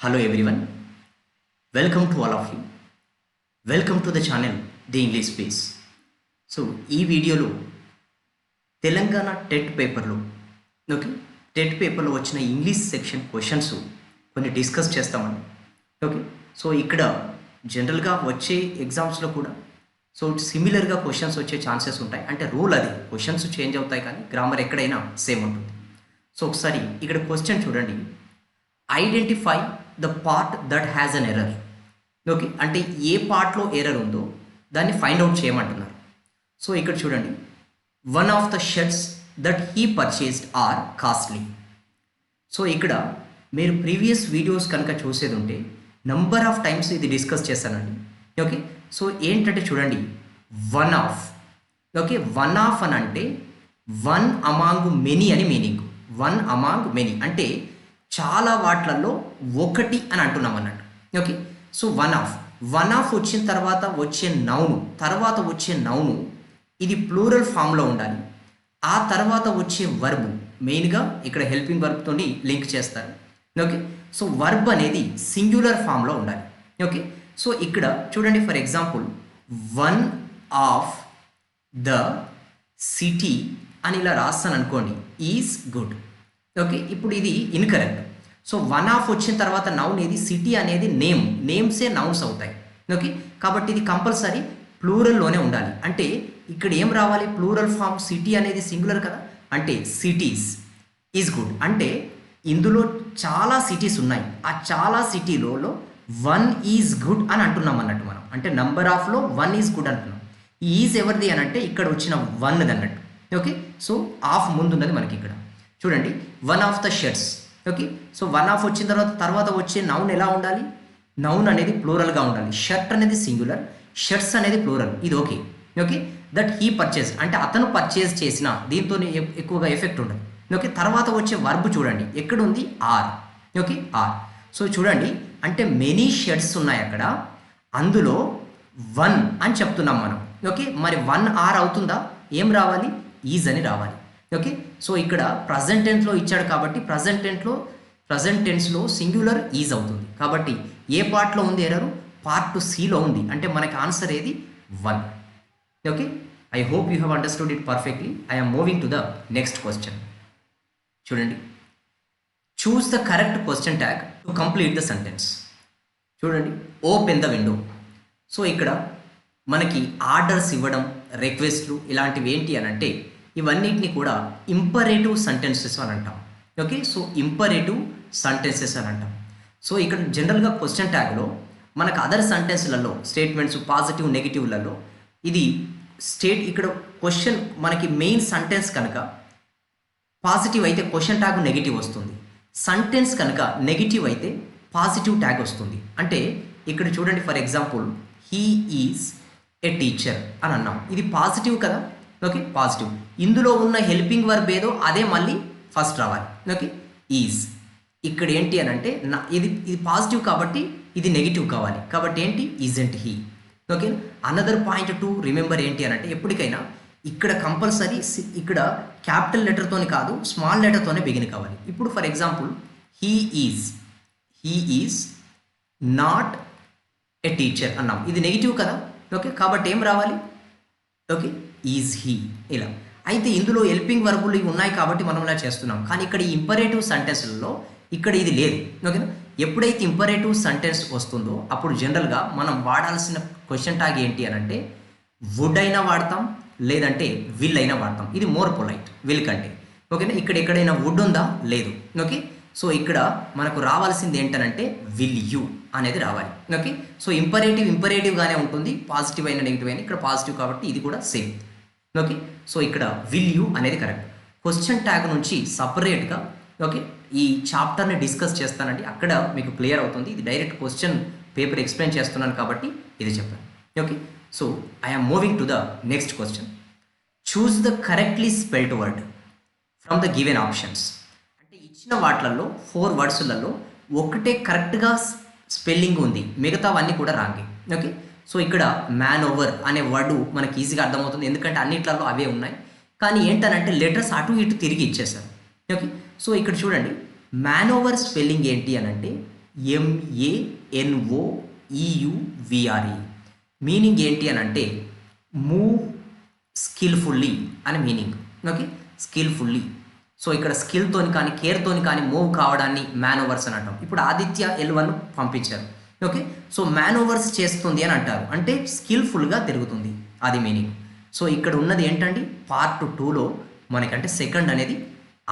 Hello everyone, welcome to all of you. Welcome to the channel The English Space. So ఈ వీడియోలో Telangana TET పేపర్లో TET పేపర్లో వచ్చిన English section questions కొన్ని discuss చేస్తామండి. సో ఇక్కడ జనరల్గా వచ్చే ఎగ్జామ్స్లో కూడా సిమిలర్గా క్వశ్చన్స్ వచ్చే ఛాన్సెస్ ఉంటాయి. అంటే రూల్ అది, క్వశ్చన్స్ చేంజ్ అవుతాయి కానీ గ్రామర్ ఎక్కడైనా సేమ్ ఉంటుంది. సో ఒకసారి ఇక్కడ క్వశ్చన్ చూడండి. Identify the part that has an error. అంటే ఏ పార్ట్లో ఎర్రర్ ఉందో దాన్ని ఫైండ్ అవుట్ చేయమంటున్నారు. సో ఇక్కడ చూడండి, one of the shirts that he purchased are costly. So ఇక్కడ మీరు ప్రీవియస్ వీడియోస్ కనుక చూసేది ఉంటే నంబర్ ఆఫ్ టైమ్స్ ఇది డిస్కస్ చేశానండి. సో ఏంటంటే చూడండి, వన్ ఆఫ్ వన్ ఆఫ్ అని అంటే వన్ అమాంగ్ మెనీ అని మీనింగ్. వన్ అమాంగ్ మెనీ అంటే చాలా వాట్లలో ఒకటి అని అంటున్నాం అన్నట్టు. సో వన్ ఆఫ్ వచ్చిన తర్వాత వచ్చే నౌను ఇది ప్లూరల్ ఫామ్లో ఉండాలి. ఆ తర్వాత వచ్చే వర్బ్ మెయిన్గా ఇక్కడ హెల్పింగ్ వర్బ్తో లింక్ చేస్తారు. సో వర్బ్ అనేది సింగ్యులర్ ఫామ్లో ఉండాలి. సో ఇక్కడ చూడండి, for example one of the city అని ఇలా రాస్తాను అనుకోండి, ఈజ్ గుడ్. ఇప్పుడు ఇది ఇన్కరెక్ట్. సో వన్ ఆఫ్ వచ్చిన తర్వాత నౌన్ ఏది, సిటీ అనేది నేమ్సే నౌన్స్ అవుతాయి. కాబట్టి ఇది కంపల్సరీ ప్లూరల్లోనే ఉండాలి. అంటే ఇక్కడ ఏం రావాలి, ప్లూరల్ ఫామ్. సిటీ అనేది సింగులర్ కదా, అంటే సిటీస్ ఈజ్ గుడ్. అంటే ఇందులో చాలా సిటీస్ ఉన్నాయి, ఆ చాలా సిటీలలో వన్ ఈజ్ గుడ్ అని అంటున్నాం అన్నట్టు మనం. అంటే నంబర్ ఆఫ్లో వన్ ఈజ్ గుడ్ అంటున్నాం. ఈ ఈజ్ ఎవరిది అని అంటే ఇక్కడ వచ్చిన వన్ అన్నట్టు. సో ఆఫ్ ముందున్నది మనకి ఇక్కడ చూడండి, one of the shirts. So one of వచ్చిన తర్వాత వచ్చే నౌన్ ఎలా ఉండాలి, నౌన్ అనేది ప్లూరల్గా ఉండాలి. షర్ట్ అనేది సింగులర్, షర్ట్స్ అనేది ప్లూరల్. ఇది ఓకే. దట్ హీ పర్చేస్ అంటే అతను పర్చేస్ చేసిన, దీంతో ఎక్కువగా ఎఫెక్ట్ ఉండదు. తర్వాత వచ్చే వర్బ్ చూడండి, ఎక్కడుంది, ఆర్. ఆర్. సో చూడండి, అంటే మెనీ షర్ట్స్ ఉన్నాయి అక్కడ, అందులో వన్ అని చెప్తున్నాం మనం. మరి వన్ ఆర్ అవుతుందా, ఏం రావాలి, ఈజ్ అని రావాలి. సో ఇక్కడ ప్రజెంట్ టెన్స్లో ఇచ్చాడు కాబట్టి ప్రజెంట్ టెన్స్లో సింగ్యులర్ ఈజ్ అవుతుంది. కాబట్టి ఏ పార్ట్లో ఉంది ఎర్రరు, పార్ట్ సిలో ఉంది. అంటే మనకి ఆన్సర్ ఏది, one. I hope you have understood it perfectly. I'm moving to the next question. చూడండి, choose the correct question tag to complete the sentence. చూడండి, ఓపెన్ ద విండో. సో ఇక్కడ మనకి ఆర్డర్స్ ఇవ్వడం, రిక్వెస్ట్లు ఇలాంటివి ఏంటి అని అంటే ఇవన్నిటిని కూడా ఇంపరేటివ్ సెంటెన్సెస్ అని అంటాం. సో ఇంపరేటివ్ సెంటెన్సెస్ అని అంటాం. సో ఇక్కడ జనరల్గా క్వశ్చన్ ట్యాగ్లో మనకు అదర్ సెంటెన్స్లలో స్టేట్మెంట్స్ పాజిటివ్ నెగిటివ్లలో ఇది ఇక్కడ క్వశ్చన్ మనకి మెయిన్ సెంటెన్స్ కనుక పాజిటివ్ అయితే క్వశ్చన్ ట్యాగ్ నెగిటివ్ వస్తుంది. సెంటెన్స్ కనుక నెగిటివ్ అయితే పాజిటివ్ ట్యాగ్ వస్తుంది. అంటే ఇక్కడ చూడండి, for example he is a teacher అని అన్నాం, ఇది పాజిటివ్ కదా. పాజిటివ్. ఇందులో ఉన్న హెల్పింగ్ వర్బ్ ఏదో అదే మళ్ళీ ఫస్ట్ రావాలి. ఈజ్. ఇక్కడ ఏంటి అని అంటే ఇది పాజిటివ్ కాబట్టి ఇది నెగిటివ్ కావాలి. కాబట్టి ఏంటి, isn't he. Another point to remember ఏంటి అని అంటే ఎప్పటికైనా ఇక్కడ కంపల్సరీ ఇక్కడ క్యాపిటల్ లెటర్తోని కాదు, స్మాల్ లెటర్తోనే బిగిన్ కావాలి. ఇప్పుడు for example he is not a teacher అన్నాం, ఇది నెగిటివ్ కదా. కాబట్టి ఏం రావాలి, ఈజ్ హీ. ఇలా అయితే ఇందులో హెల్పింగ్ వర్బులు ఇవి ఉన్నాయి కాబట్టి మనం ఇలా చేస్తున్నాం. కానీ ఇక్కడ ఈ ఇంపరేటివ్ సెంటెన్స్లలో ఇక్కడ ఇది లేదు. ఎప్పుడైతే ఇంపరేటివ్ సెంటెన్స్ వస్తుందో అప్పుడు జనరల్గా మనం వాడాల్సిన క్వశ్చన్ ట్యాగ్ ఏంటి అని అంటే వుడ్ అయినా వాడతాం, లేదంటే విల్ అయినా వాడతాం. ఇది మోర్ పొలైట్ విల్ కంటే. ఇక్కడ ఎక్కడైనా వుడ్ ఉందా, లేదు. సో ఇక్కడ మనకు రావాల్సింది ఏంటనంటే విల్ యూ అనేది రావాలి. సో ఇంపరేటివ్గానే ఉంటుంది, పాజిటివ్ అయినా నెగిటివ్ అయినా. ఇక్కడ పాజిటివ్ కాబట్టి ఇది కూడా సేమ్. సో ఇక్కడ విల్ యూ అనేది కరెక్ట్. క్వశ్చన్ ట్యాగ్ నుంచి సపరేట్గా ఈ చాప్టర్ని డిస్కస్ చేస్తానండి, అక్కడ మీకు క్లియర్ అవుతుంది. ఇది డైరెక్ట్ క్వశ్చన్ పేపర్ ఎక్స్ప్లెయిన్ చేస్తున్నాను కాబట్టి ఇది చెప్పాను. So I'm moving to the next question. Choose the correctly spelled word from the given options. అంటే ఇచ్చిన వాటిలలో 4 వర్డ్స్లలో ఒకటే కరెక్ట్గా స్పెల్లింగ్ ఉంది, మిగతావన్నీ కూడా రాంగే. సో ఇక్కడ మ్యాన్ ఓవర్ అనే వర్డ్ మనకి ఈజీగా అర్థమవుతుంది, ఎందుకంటే అన్నిట్లలో అవే ఉన్నాయి. కానీ ఏంటనంటే లెటర్స్ అటు ఇటు తిరిగి ఇచ్చేసారు. సో ఇక్కడ చూడండి, మ్యాన్ ఓవర్ స్పెల్లింగ్ ఏంటి అని అంటే MANOEUVRE. మీనింగ్ ఏంటి అని అంటే మూవ్ స్కిల్ఫుల్లీ అని మీనింగ్. Okay, skilfully. సో ఇక్కడ స్కిల్తోని కానీ కేర్తోని కానీ మూవ్ కావడాన్ని మ్యానోవర్స్ అని అంటాం. ఇప్పుడు ఆదిత్య L1 పంపించారు. ఓకే, సో మ్యానోవర్స్ చేస్తుంది అని అంటారు, అంటే స్కిల్ఫుల్గా తిరుగుతుంది, అది మీనింగ్. సో ఇక్కడ ఉన్నది ఏంటండి, పార్ట్ 2లో మనకంటే సెకండ్ అనేది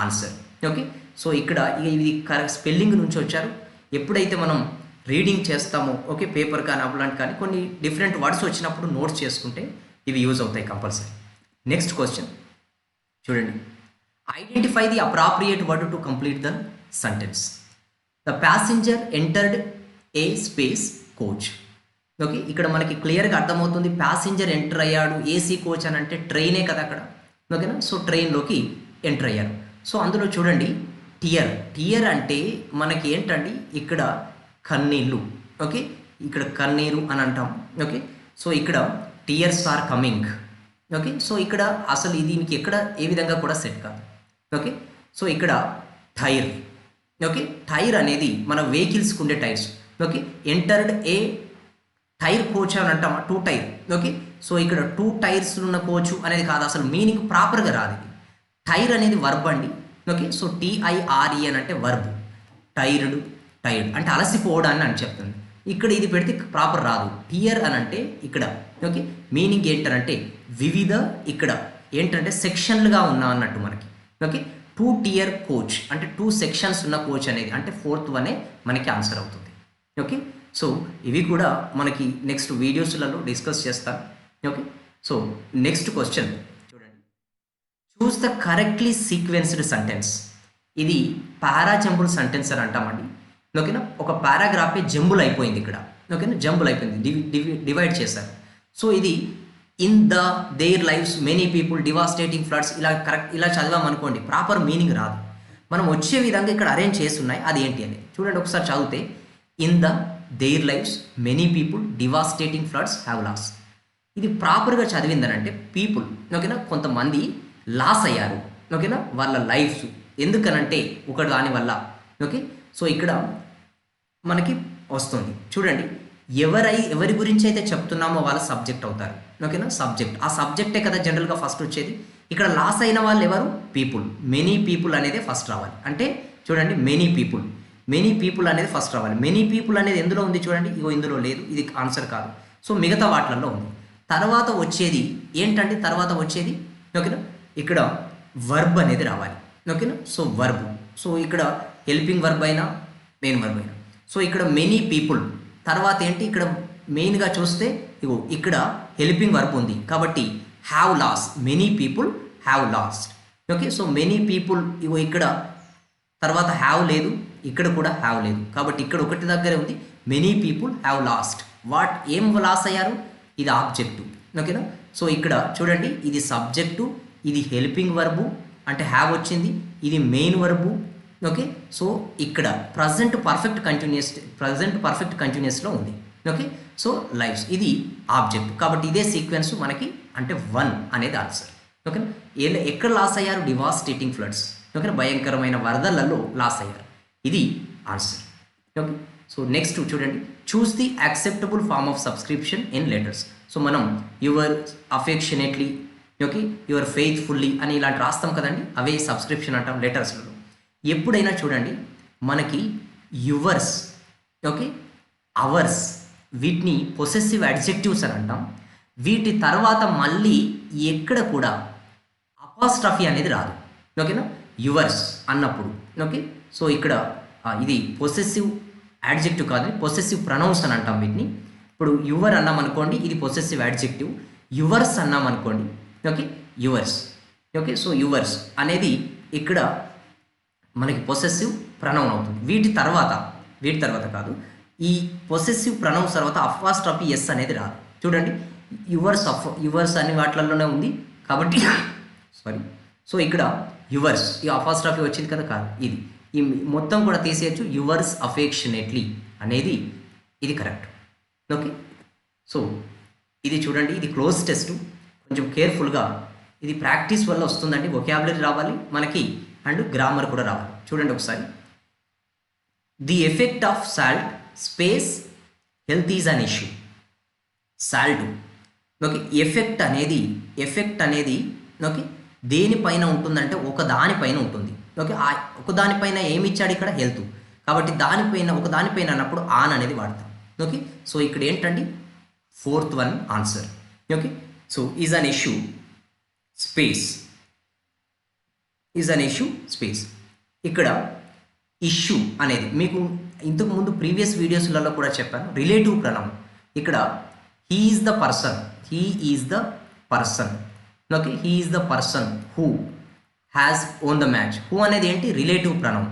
ఆన్సర్. ఓకే, సో ఇక్కడ ఇది స్పెల్లింగ్ నుంచి వచ్చారు. ఎప్పుడైతే మనం రీడింగ్ చేస్తామో, ఓకే, పేపర్ కానీ అవ్వలాంటి కానీ కొన్ని డిఫరెంట్ వర్డ్స్ వచ్చినప్పుడు నోట్స్ చేసుకుంటే ఇవి యూజ్ అవుతాయి కంపల్సరీ. నెక్స్ట్ క్వశ్చన్ చూడండి. Identify the appropriate word to complete the sentence. The passenger entered A space coach. Okay, ఇక్కడ మనకి క్లియర్గా అర్థమవుతుంది ప్యాసింజర్ ఎంటర్ అయ్యాడు, ఏసీ కోచ్ అని అంటే ట్రైనే కదా అక్కడ. ఓకేనా, సో ట్రైన్లోకి ఎంటర్ అయ్యారు. సో అందులో చూడండి టియర్ అంటే మనకి ఏంటండి ఇక్కడ కన్నీళ్ళు. ఓకే, ఇక్కడ కన్నీరు అని అంటాం. ఓకే, సో ఇక్కడ tears are coming. Okay, so ఇక్కడ అసలు దీనికి ఎక్కడ ఏ విధంగా కూడా సెట్ కాదు. ఓకే, సో ఇక్కడ టైర్. ఓకే, టైర్ అనేది మన వెహికల్స్కి ఉండే tyres. Okay, entered a tier coach అని అంటాం, 2 టైర్. ఓకే, సో ఇక్కడ 2 టైర్స్ ఉన్న కోచ్ అనేది కాదు, అసలు మీనింగ్ ప్రాపర్గా రాదు. టైర్ అనేది వర్బ్ అండి. ఓకే, సో TIRE అని అంటే వర్బ్. టైర్డ్ అంటే అలసిపోవడాన్ని అని చెప్తుంది. ఇక్కడ ఇది పెడితే ప్రాపర్ రాదు. టియర్ అని అంటే ఇక్కడ. ఓకే, మీనింగ్ ఏంటంటే వివిధ, ఇక్కడ ఏంటంటే సెక్షన్లుగా ఉన్నా అన్నట్టు మనకి. ఓకే, 2 tier కోచ్ అంటే 2 సెక్షన్స్ ఉన్న కోచ్ అనేది అంటే 4th వనే మనకి ఆన్సర్ అవుతుంది. ఓకే, సో ఇవి కూడా మనకి నెక్స్ట్ వీడియోస్లలో డిస్కస్ చేస్తాను. ఓకే, సో నెక్స్ట్ క్వశ్చన్ చూడండి. Choose the correctly sequenced sentence. ఇది పారాజంబుల్ సెంటెన్స్ అని అంటామండి. ఓకేనా, ఒక పారాగ్రాఫే జంబుల్ అయిపోయింది ఇక్కడ. ఓకేనా, జంబుల్ అయిపోయింది, డివైడ్ చేశారు. సో ఇది in the their lives many people devastating floods, ఇలా కరెక్ట్ ఇలా చదివామనుకోండి ప్రాపర్ మీనింగ్ రాదు. మనం వచ్చే విధంగా ఇక్కడ అరేంజ్ చేస్తున్నాయి, అది ఏంటి అనేది చూడండి ఒకసారి చదివితే. In the their lives many people devastating floods have lost. ఇది ప్రాపర్గా చదివిందనంటే పీపుల్, ఓకేనా, కొంతమంది లాస్ అయ్యారు. ఓకేనా, వాళ్ళ లైఫ్స్ ఎందుకనంటే ఒక దానివల్ల. ఓకే, సో ఇక్కడ మనకి వస్తుంది చూడండి, ఎవరి గురించి అయితే చెప్తున్నామో వాళ్ళ సబ్జెక్ట్ అవుతారు. ఓకేనా, సబ్జెక్ట్, ఆ సబ్జెక్టే కదా జనరల్గా ఫస్ట్ వచ్చేది. ఇక్కడ లాస్ అయిన వాళ్ళు ఎవరు, పీపుల్. మెనీ పీపుల్ అనేది ఫస్ట్ రావాలి. అంటే చూడండి మెనీ పీపుల్ అనేది ఫస్ట్ రావాలి. మెనీ పీపుల్ అనేది ఎందులో ఉంది చూడండి, ఇగో ఇందులో లేదు, ఇది ఆన్సర్ కాదు. సో మిగతా వాటిలలో ఉంది. తర్వాత వచ్చేది ఏంటంటే ఓకేనా, ఇక్కడ వర్బ్ అనేది రావాలి. ఓకేనా, సో వర్బ్, సో ఇక్కడ హెల్పింగ్ వర్బ్ అయినా మెయిన్ వర్బ్ అయినా. సో ఇక్కడ మెనీ పీపుల్ తర్వాత ఏంటి, ఇక్కడ మెయిన్గా చూస్తే ఇగో ఇక్కడ హెల్పింగ్ వర్బ్ ఉంది కాబట్టి have lost, many people have lost. Okay, so many people ఇగో ఇక్కడ తర్వాత హ్యావ్ లేదు, ఇక్కడ కూడా హ్యావ్ లేదు కాబట్టి ఇక్కడ ఒకటి దగ్గరే ఉంది, మెనీ పీపుల్ హ్యావ్ లాస్ట్. ఏం లాస్ అయ్యారు, ఇది ఆబ్జెక్టు. ఓకేనా, సో ఇక్కడ చూడండి ఇది సబ్జెక్టు, ఇది హెల్పింగ్ వర్బు అంటే హ్యావ్ వచ్చింది, ఇది మెయిన్ వర్బు. ఓకే, సో ఇక్కడ ప్రజెంట్ పర్ఫెక్ట్ కంటిన్యూస్లో ఉంది. ఓకే, సో లైఫ్స్ ఇది ఆబ్జెక్ట్ కాబట్టి ఇదే సీక్వెన్స్ మనకి అంటే 1 అనేది ఆన్సర్. ఓకేనా, ఎక్కడ లాస్ అయ్యారు, డివాస్టేటింగ్ ఫ్లడ్స్. ఓకేనా, భయంకరమైన వరదలలో లాస్ అయ్యారు, ఇది ఆన్సర్. ఓకే, సో నెక్స్ట్ చూడండి, choose the acceptable form of subscription in letters. So మనం your affectionately, okay, your faithfully అని ఇలాంటి రాస్తాం కదండి, అవే సబ్స్క్రిప్షన్ అంటాం లెటర్స్లో. ఎప్పుడైనా చూడండి మనకి యువర్స్, ఓకే, అవర్స్, వీటిని పొసెసివ్ అడ్జెక్టివ్స్ అని అంటాం. వీటి తర్వాత మళ్ళీ ఎక్కడ కూడా అపాస్ట్రఫీ అనేది రాదు. ఓకేనా, యువర్స్ అన్నప్పుడు. ఓకే, సో ఇక్కడ ఇది పొసెసివ్ యాడ్జెక్టివ్ కాదు, పొసెసివ్ ప్రొనౌన్స్ అని అంటాం వీటిని. ఇప్పుడు యువర్ అన్నాం అనుకోండి, ఇది పొసెసివ్ యాడ్జెక్టివ్. యువర్స్ అన్నాం అనుకోండి, okay, yours. Okay, so yours అనేది ఇక్కడ మనకి పొసెసివ్ ప్రొనౌన్ అవుతుంది. వీటి తర్వాత కాదు, ఈ పొసెసివ్ ప్రొనౌన్స్ తర్వాత అపాస్ట్రఫీ ఎస్ అనేది రాదు. చూడండి యువర్స్ అనే వాటిల్లోనే ఉంది కాబట్టి సారీ. సో ఇక్కడ యువర్స్, ఈ అపాస్ట్రఫీ వచ్చింది కదా, కాదు, ఈ మొత్తం కూడా తీసేయచ్చు. యువర్స్ అఫెక్షనేట్లీ అనేది ఇది కరెక్ట్. ఓకే, సో ఇది చూడండి, ఇది క్లోజ్ టెస్ట్, కొంచెం కేర్ఫుల్గా, ఇది ప్రాక్టీస్ వల్ల వస్తుందండి. వొకాబులరీ రావాలి మనకి అండ్ గ్రామర్ కూడా రావాలి. చూడండి ఒకసారి, the effect of salt space health is an issue. Salt okay effect అనేది ఓకే దేనిపైన ఉంటుందంటే ఒక దానిపైన ఉంటుంది. ఓకే ఒక దానిపైన ఏమి ఇచ్చాడు ఇక్కడ హెల్త్, కాబట్టి ఒక దానిపైన అన్నప్పుడు ఆన్ అనేది వాడతాం. ఓకే సో ఇక్కడ ఏంటండి fourth one answer. Okay so is an issue space. ఇక్కడ ఇష్యూ అనేది మీకు ఇంతకు ముందు ప్రీవియస్ వీడియోస్లలో కూడా చెప్పాను. రిలేటివ్ ప్రొనౌన్ ఇక్కడ he is the person okay he is the person who has own the match. Who అనేది ఏంటి రిలేటివ్ ప్రొనౌన్.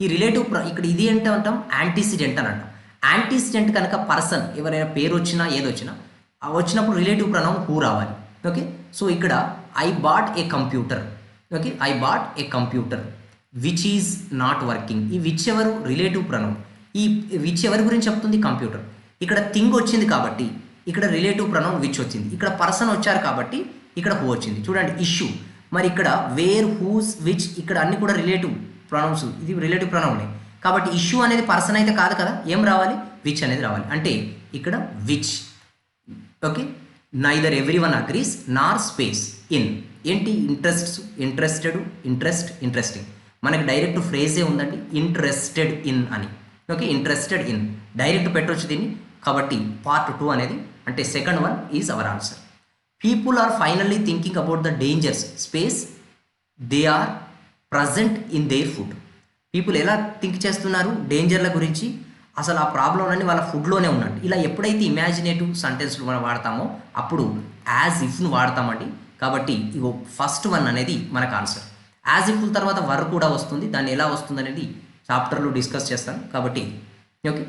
ఈ రిలేటివ్ ఇక్కడ ఇది ఏంటో అంటాం యాంటీసిడెంట్ అని అంటాం. యాంటీసిడెంట్ కనుక పర్సన్ ఎవరైనా పేరు వచ్చినా ఏదొచ్చినా వచ్చినప్పుడు రిలేటివ్ ప్రొనౌన్ హూ రావాలి. ఓకే సో ఇక్కడ I bought a computer which is not working. ఈ విచ్ ఎవరు రిలేటివ్ ప్రొనౌన్. ఈ విచ్ ఎవరి గురించి చెప్తుంది కంప్యూటర్. ఇక్కడ థింగ్ వచ్చింది కాబట్టి ఇక్కడ రిలేటివ్ ప్రొనౌన్ విచ్ వచ్చింది. ఇక్కడ పర్సన్ వచ్చారు కాబట్టి ఇక్కడ హూ వచ్చింది. చూడండి ఇష్యూ మరి ఇక్కడ వేర్ హూస్ విచ్ ఇక్కడ అన్ని కూడా రిలేటివ్ ప్రొనౌన్స్. ఇది రిలేటివ్ ప్రొనౌనే కాబట్టి ఇష్యూ అనేది పర్సన్ అయితే కాదు కదా, ఏం రావాలి విచ్ అనేది రావాలి. అంటే ఇక్కడ which. Okay neither everyone agrees nor space in. ఏంటి ఇంట్రెస్టింగ్ మనకి డైరెక్ట్ ఫ్రేజే ఉందండి ఇంట్రెస్టెడ్ ఇన్ అని. ఓకే ఇంట్రెస్టెడ్ ఇన్ డైరెక్ట్ పెట్టవచ్చు దీన్ని. కాబట్టి పార్ట్ 2 అనేది అంటే second one is our answer. People are finally thinking about the dangers space they are present in their food. People ఎలా థింక్ చేస్తున్నారు డేంజర్ల గురించి, అసలు ఆ ప్రాబ్లం అన్ని వాళ్ళ ఫుడ్లోనే ఉన్నట్టు. ఇలా ఎప్పుడైతే ఇమాజినేటివ్ సెంటెన్స్లు మనం వాడతామో అప్పుడు యాజ్ ఇఫ్ను వాడతామండి. కాబట్టి ఇగో ఫస్ట్ వన్ అనేది మనకు ఆన్సర్. యాజ్ ఇఫ్ తర్వాత వర్ కూడా వస్తుంది, దాన్ని ఎలా వస్తుంది అనేది చాప్టర్లో డిస్కస్ చేస్తాను. కాబట్టి okay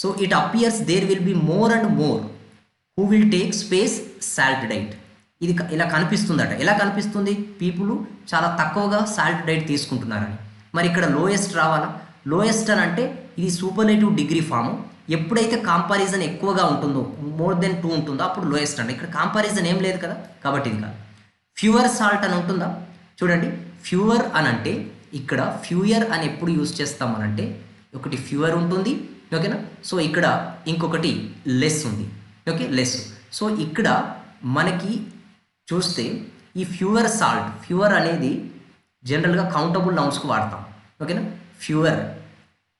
so it appears there will be more and more who will take space salt diet. ఇది ఇలా కనిపిస్తుందట. ఎలా కనిపిస్తుంది పీపుల్ చాలా తక్కువగా సాల్ట్ డైట్ తీసుకుంటున్నారని. మరి ఇక్కడ లోయెస్ట్ రావాలా. లోయెస్ట్ అని అంటే ఇది సూపర్లేటివ్ డిగ్రీ ఫాము. ఎప్పుడైతే కంపారిజన్ ఎక్కువగా ఉంటుందో మోర్ దెన్ 2 ఉంటుందో అప్పుడు లోయెస్ట్ అండి. ఇక్కడ కంపారిజన్ ఏం లేదు కదా కాబట్టి ఇది కాదు. ఫ్యూవర్ సాల్ట్ అని ఉంటుందా చూడండి. ఫ్యూవర్ అని అంటే ఇక్కడ ఫ్యూయర్ అని ఎప్పుడు యూజ్ చేస్తామనంటే ఒకటి ఫ్యూవర్ ఉంటుంది ఓకేనా. సో ఇక్కడ ఇంకొకటి లెస్ ఉంది. Okay less. సో ఇక్కడ మనకి చూస్తే ఈ ఫ్యూవర్ సాల్ట్ ఫ్యూవర్ అనేది జనరల్గా కౌంటబుల్ నౌన్స్కి వాడతాం ఓకేనా. Fewer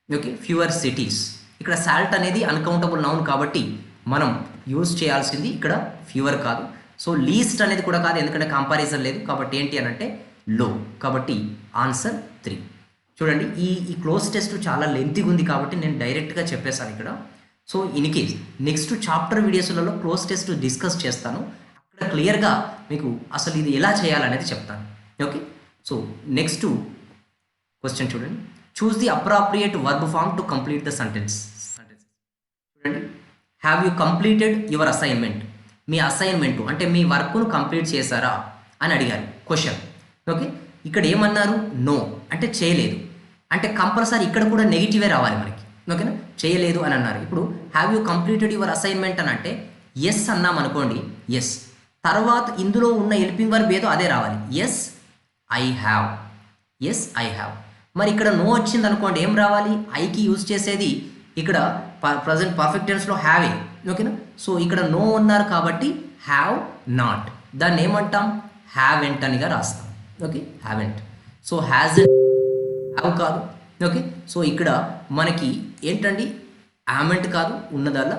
okay fewer cities. ఇక్కడ సాల్ట్ అనేది అన్కౌంటబుల్ నౌన్ కాబట్టి మనం యూజ్ చేయాల్సింది ఇక్కడ ఫ్యూవర్ కాదు. సో లీస్ట్ అనేది కూడా కాదు ఎందుకంటే కంపారిజన్ లేదు కాబట్టి ఏంటి అని అంటే లో. కాబట్టి ఆన్సర్ 3. చూడండి ఈ క్లోజ్ టెస్ట్ చాలా లెంతీగా ఉంది కాబట్టి నేను డైరెక్ట్గా చెప్పేశాను ఇక్కడ. So in case next chapter వీడియోస్లలో క్లోజ్ టెస్ట్ డిస్కస్ చేస్తాను. అక్కడ క్లియర్గా మీకు అసలు ఇది ఎలా చేయాలనేది చెప్తాను. ఓకే సో నెక్స్ట్ క్వశ్చన్ చూడండి. Choose the appropriate verb form to complete the sentence. చూడండి have you completed your assignment. మీ అసైన్మెంట్ అంటే మీ వర్క్ను కంప్లీట్ చేశారా అని అడిగారు క్వశ్చన్. ఓకే ఇక్కడ ఏమన్నారు నో అంటే చేయలేదు. అంటే కంపల్సరీ ఇక్కడ కూడా నెగిటివే రావాలి మనకి ఓకేనా. చేయలేదు అని అన్నారు. ఇప్పుడు have you completed your assignment అని అంటే ఎస్ అన్నాం అనుకోండి ఎస్ తర్వాత ఇందులో ఉన్న హెల్పింగ్ వర్బ్ ఏదో అదే రావాలి. Yes I have. మరి ఇక్కడ నో వచ్చింది అనుకోండి ఏం రావాలి ఐకి యూజ్ చేసేది ఇక్కడ ప్రజెంట్ పర్ఫెక్ట్ టెన్స్లో హ్యావే ఓకేనా. సో ఇక్కడ నో ఉన్నారు కాబట్టి హ్యావ్ నాట్. దాన్ని ఏమంటాం హ్యావెంట్ అనిగా రాస్తాం. Okay haven't. So has have కాదు ఓకే. సో ఇక్కడ మనకి ఏంటండి హ్యామెంట్ కాదు ఉన్నదల్లా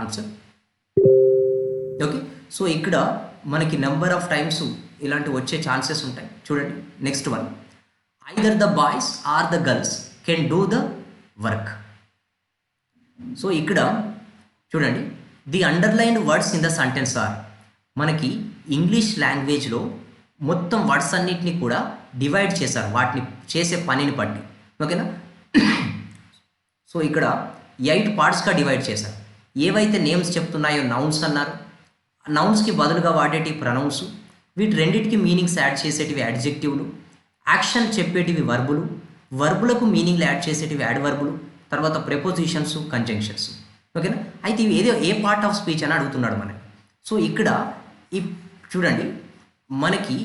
ఆన్సర్. ఓకే సో ఇక్కడ మనకి నెంబర్ ఆఫ్ టైమ్స్ ఇలాంటివి వచ్చే ఛాన్సెస్ ఉంటాయి. చూడండి next one either the boys or the girls can do the work. So ఇక్కడ చూడండి the underlined words in the sentence are. మనకి ఇంగ్లీష్ లాంగ్వేజ్లో మొత్తం వర్డ్స్ అన్నిటిని కూడా డివైడ్ చేశారు వాటిని చేసే పనిని బట్టి ఓకేనా. సో ఇక్కడ 8 పార్ట్స్గా డివైడ్ చేశారు. ఏవైతే నేమ్స్ చెప్తున్నాయో నౌన్స్ అన్నారు. నౌన్స్కి బదులుగా వాడేటి ప్రొనౌన్స్. వీటి రెండింటికి మీనింగ్స్ యాడ్ చేసేటివి యాడ్జెక్టివ్లు. యాక్షన్ చెప్పేటివి వర్బులు. వర్బులకు మీనింగ్లు యాడ్ చేసేటివి యాడ్వర్బులు. తర్వాత ప్రెపోజిషన్స్ కంజంక్షన్స్ ఓకేనా. అయితే ఇవి ఏ పార్ట్ ఆఫ్ స్పీచ్ అని అడుగుతున్నాడు మనకి. సో ఇక్కడ ఈ చూడండి మనకి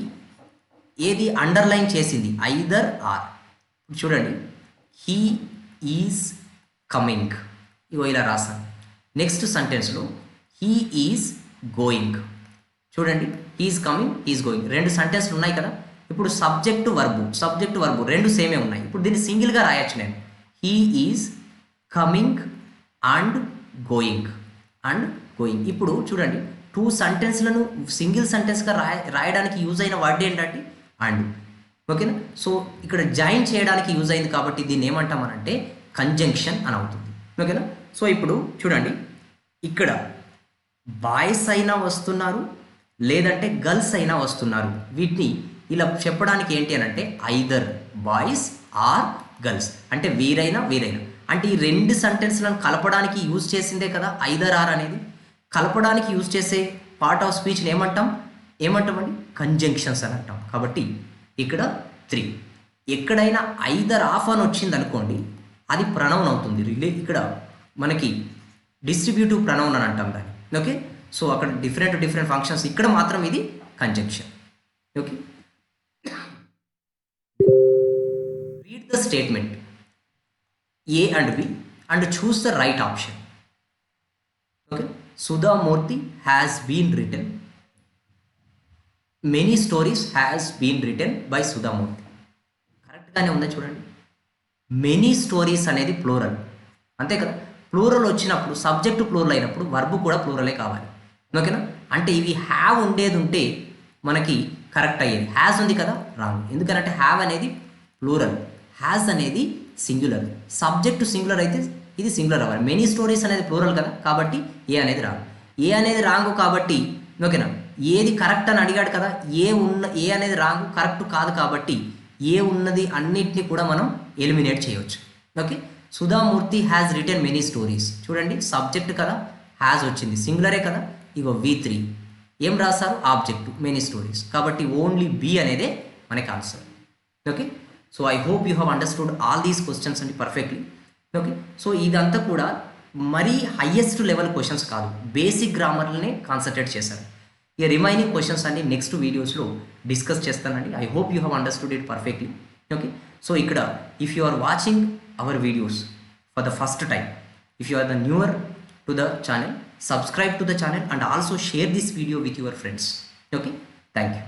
ఏది అండర్లైన్ చేసింది ఐదర్ ఆర్. చూడండి హీ ఈజ్ కమింగ్, ఇగో ఇలా రాసాను. నెక్స్ట్ సెంటెన్స్లో హీ ఈజ్ గోయింగ్. చూడండి, హీఈస్ కమింగ్, హీఈస్ గోయింగ్, రెండు సెంటెన్స్లు ఉన్నాయి కదా. ఇప్పుడు సబ్జెక్టు వర్బు రెండు సేమే ఉన్నాయి. ఇప్పుడు దీన్ని సింగిల్గా రాయొచ్చు నేను. He is coming and going. ఇప్పుడు చూడండి, టూ సెంటెన్స్లను సింగిల్ సెంటెన్స్గా రాయడానికి యూజ్ అయిన వర్డ్ ఏంటంటే అండ్. ఓకేనా? సో ఇక్కడ జాయిన్ చేయడానికి యూజ్ అయింది కాబట్టి దీన్ని ఏమంటామనంటే కంజంక్షన్ అని అవుతుంది. ఓకేనా? సో ఇప్పుడు చూడండి, ఇక్కడ బాయ్స్ అయినా వస్తున్నారు, లేదంటే గర్ల్స్ అయినా వస్తున్నారు. వీటిని ఇలా చెప్పడానికి ఏంటి అని అంటే ఐదర్ బాయ్స్ ఆర్ గర్ల్స్, అంటే వీరైనా. అంటే ఈ రెండు సెంటెన్స్లను కలపడానికి యూజ్ చేసిందే కదా ఐదర్ ఆర్ అనేది. కలపడానికి యూజ్ చేసే పార్ట్ ఆఫ్ స్పీచ్ని ఏమంటామండి? కంజంక్షన్స్ అని అంటాం. కాబట్టి ఇక్కడ 3. ఎక్కడైనా ఐదర్ ఆఫ్ అని వచ్చింది అనుకోండి, అది ప్రనౌన్ అవుతుంది. ఇక్కడ మనకి డిస్ట్రిబ్యూటివ్ ప్రనౌన్ అని అంటాం దాన్ని. ఓకే? సో అక్కడ డిఫరెంట్ ఫంక్షన్స్, ఇక్కడ మాత్రం ఇది conjunction. Okay, read the statement A and B and choose the right option. Okay, Sudha Murthy has been written. Many stories has been written by Sudha Murthy. కరెక్ట్గానే ఉందా చూడండి. Many stories అనేది plural, అంతే కదా. Plural వచ్చినప్పుడు subject plural అయినప్పుడు verb కూడా ప్లూరలే కావాలి. ఓకేనా? అంటే ఇవి హ్యావ్ ఉండేది ఉంటే మనకి కరెక్ట్ అయ్యేది. హ్యాస్ ఉంది కదా, రాంగ్. ఎందుకంటే హ్యావ్ అనేది ప్లూరల్, హ్యాస్ అనేది సింగులర్. సబ్జెక్టు సింగులర్ అయితే ఇది సింగులర్ అవ్వాలి. మెనీ స్టోరీస్ అనేది ప్లూరల్ కదా, కాబట్టి ఏ అనేది రాంగ్. కాబట్టి ఓకేనా, ఏది కరెక్ట్ అని అడిగాడు కదా, ఏ అనేది రాంగ్, కరెక్ట్ కాదు. కాబట్టి ఏ ఉన్నది అన్నిటిని కూడా మనం ఎలిమినేట్ చేయవచ్చు. Okay, Sudha Murthy has written many stories. చూడండి, సబ్జెక్ట్ కదా, హ్యాస్ వచ్చింది, సింగులరే కదా. ఇగో V3 ఏం రాస్తారు? Object, many stories. కాబట్టి ఓన్లీ బి అనేదే మనకి answer. Okay, so I hope you have understood all these questions అండి పర్ఫెక్ట్లీ. ఓకే, సో ఇదంతా కూడా మరీ హయ్యెస్ట్ లెవెల్ క్వశ్చన్స్ కాదు, బేసిక్ గ్రామర్లనే కాన్సన్ట్రేట్ చేశారు. ఈ రిమైనింగ్ క్వశ్చన్స్ అన్ని నెక్స్ట్ వీడియోస్లో డిస్కస్ చేస్తానండి. I hope you have understood it perfectly. Okay, so ఇక్కడ if you are watching our videos for the first time, if you are the newer to the channel, subscribe to the channel and also share this video with your friends. Okay, thank you.